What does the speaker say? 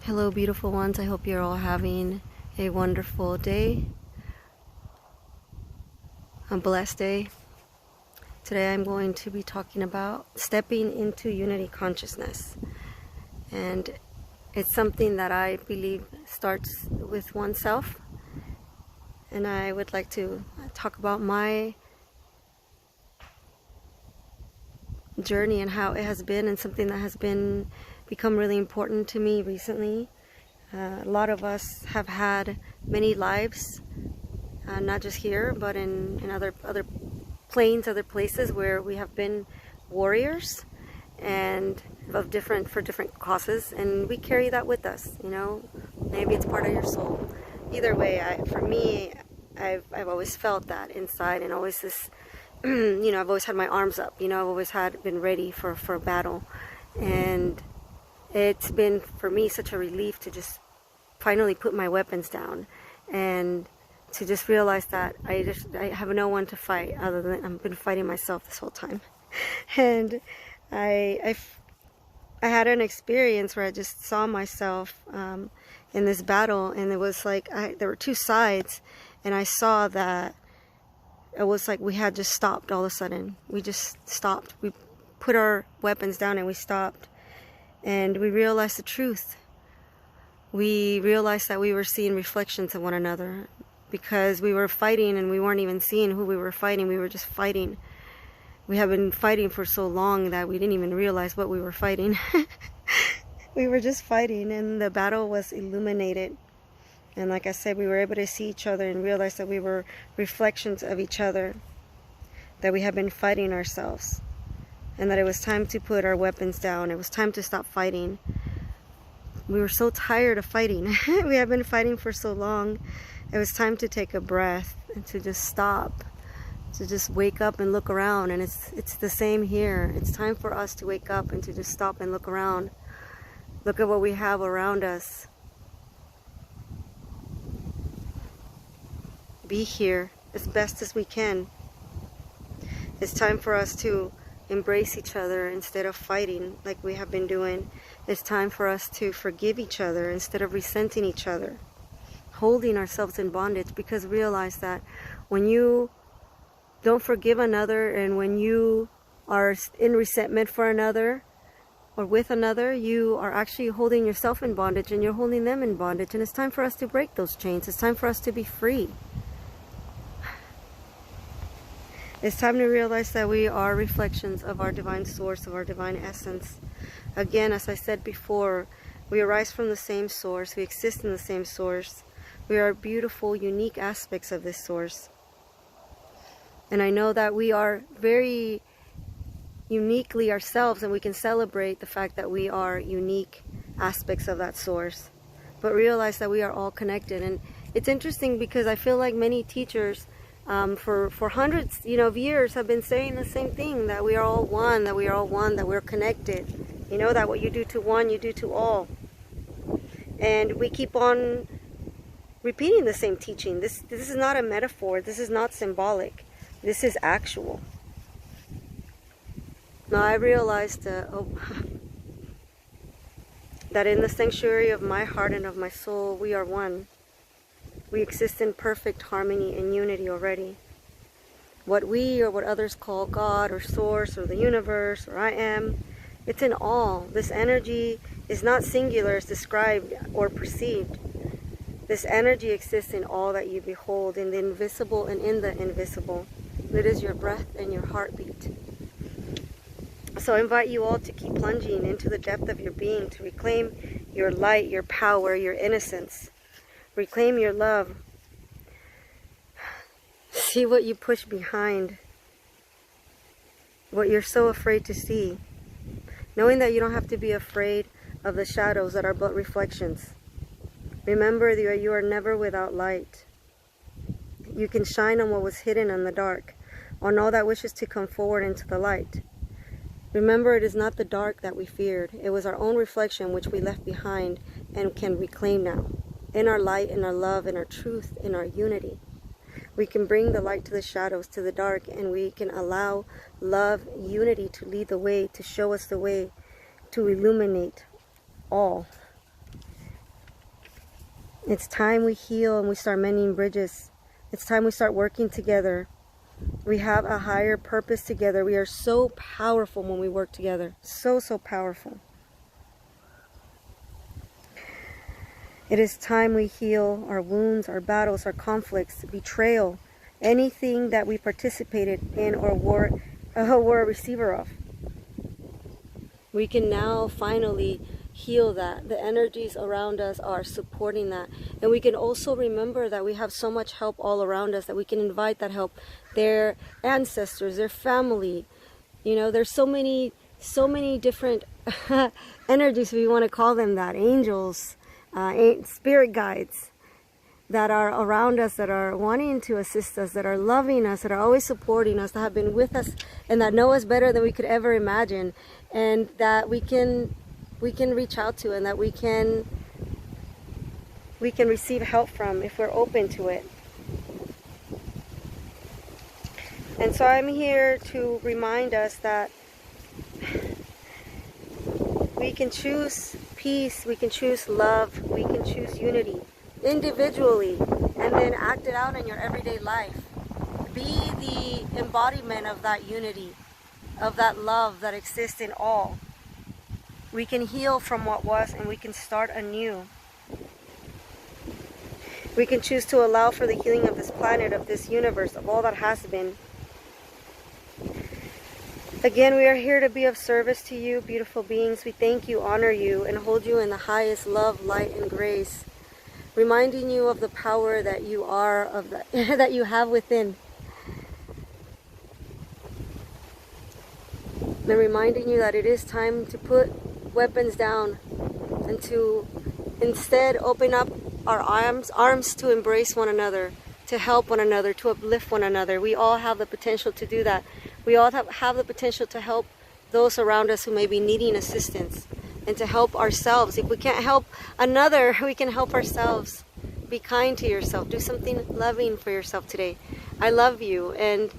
Hello, beautiful ones. I hope you're all having a wonderful day, a blessed day. Today I'm going to be talking about stepping into unity consciousness. And it's something that I believe starts with oneself. And I would like to talk about my journey and how it has been, and something that has become really important to me recently. A lot of us have had many lives, not just here, but in other planes, other places where we have been warriors, and for different causes, and we carry that with us. Maybe it's part of your soul. Either way, for me, I've always felt that inside, and always this. I've always had my arms up. I've always been ready for a battle, and it's been for me such a relief to just finally put my weapons down and to just realize that I have no one to fight other than I've been fighting myself this whole time. And I had an experience where I just saw myself in this battle, and it was like there were two sides, and I saw that it was like we had just stopped all of a sudden. We just stopped. We put our weapons down and we stopped. And we realized the truth. We realized that we were seeing reflections of one another, because we were fighting and we weren't even seeing who we were fighting. We were just fighting. We have been fighting for so long that we didn't even realize what we were fighting. We were just fighting, and the battle was illuminated. And like I said, we were able to see each other and realize that we were reflections of each other, that we have been fighting ourselves, and that it was time to put our weapons down. It was time to stop fighting. We were so tired of fighting. We have been fighting for so long. It was time to take a breath and to just stop, to just wake up and look around. And it's the same here. It's time for us to wake up and to just stop and look around. Look at what we have around us. Be here as best as we can. It's time for us to embrace each other instead of fighting like we have been doing. It's time for us to forgive each other instead of resenting each other, holding ourselves in bondage. Because realize that when you don't forgive another, and when you are in resentment for another or with another, you are actually holding yourself in bondage, and you're holding them in bondage. And it's time for us to break those chains. It's time for us to be free. It's time to realize that we are reflections of our divine source, of our divine essence. Again, as I said before, we arise from the same source. We exist in the same source. We are beautiful, unique aspects of this source. And I know that we are very uniquely ourselves, and we can celebrate the fact that we are unique aspects of that source. But realize that we are all connected. And it's interesting because I feel like many teachers for hundreds of years have been saying the same thing, that we are all one, that we are all one, that we're connected. That what you do to one, you do to all. And we keep on repeating the same teaching. This is not a metaphor. This is not symbolic. This is actual. Now I realized that in the sanctuary of my heart and of my soul, we are one. We exist in perfect harmony and unity already. What we or what others call God or Source or the universe or I am, it's in all. This energy is not singular as described or perceived. This energy exists in all that you behold, in the invisible and in the invisible. It is your breath and your heartbeat. So I invite you all to keep plunging into the depth of your being, to reclaim your light, your power, your innocence. Reclaim your love. See what you push behind, what you're so afraid to see. Knowing that you don't have to be afraid of the shadows that are but reflections. Remember that you are never without light. You can shine on what was hidden in the dark, on all that wishes to come forward into the light. Remember, it is not the dark that we feared. It was our own reflection which we left behind and can reclaim now. In our light, in our love, in our truth, in our unity. We can bring the light to the shadows, to the dark, and we can allow love, unity to lead the way, to show us the way, to illuminate all. It's time we heal and we start mending bridges. It's time we start working together. We have a higher purpose together. We are so powerful when we work together. So, so powerful. It is time we heal our wounds, our battles, our conflicts, betrayal, anything that we participated in or were a receiver of. We can now finally heal that. The energies around us are supporting that. And we can also remember that we have so much help all around us that we can invite that help. Their ancestors, their family. You know, there's so many different energies, if we want to call them that. Angels, spirit guides that are around us, that are wanting to assist us, that are loving us, that are always supporting us, that have been with us, and that know us better than we could ever imagine, and that we can reach out to, and that we can receive help from if we're open to it. And so I'm here to remind us that we can choose peace, we can choose love, we can choose unity individually, and then act it out in your everyday life. Be the embodiment of that unity, of that love that exists in all. We can heal from what was, and we can start anew. We can choose to allow for the healing of this planet, of this universe, of all that has been. Again, we are here to be of service to you, beautiful beings. We thank you, honor you, and hold you in the highest love, light, and grace. Reminding you of the power that you are, of the, that you have within. And reminding you that it is time to put weapons down and to instead open up our arms to embrace one another, to help one another, to uplift one another. We all have the potential to do that. We all have the potential to help those around us who may be needing assistance, and to help ourselves. If we can't help another, we can help ourselves. Be kind to yourself. Do something loving for yourself today. I love you, and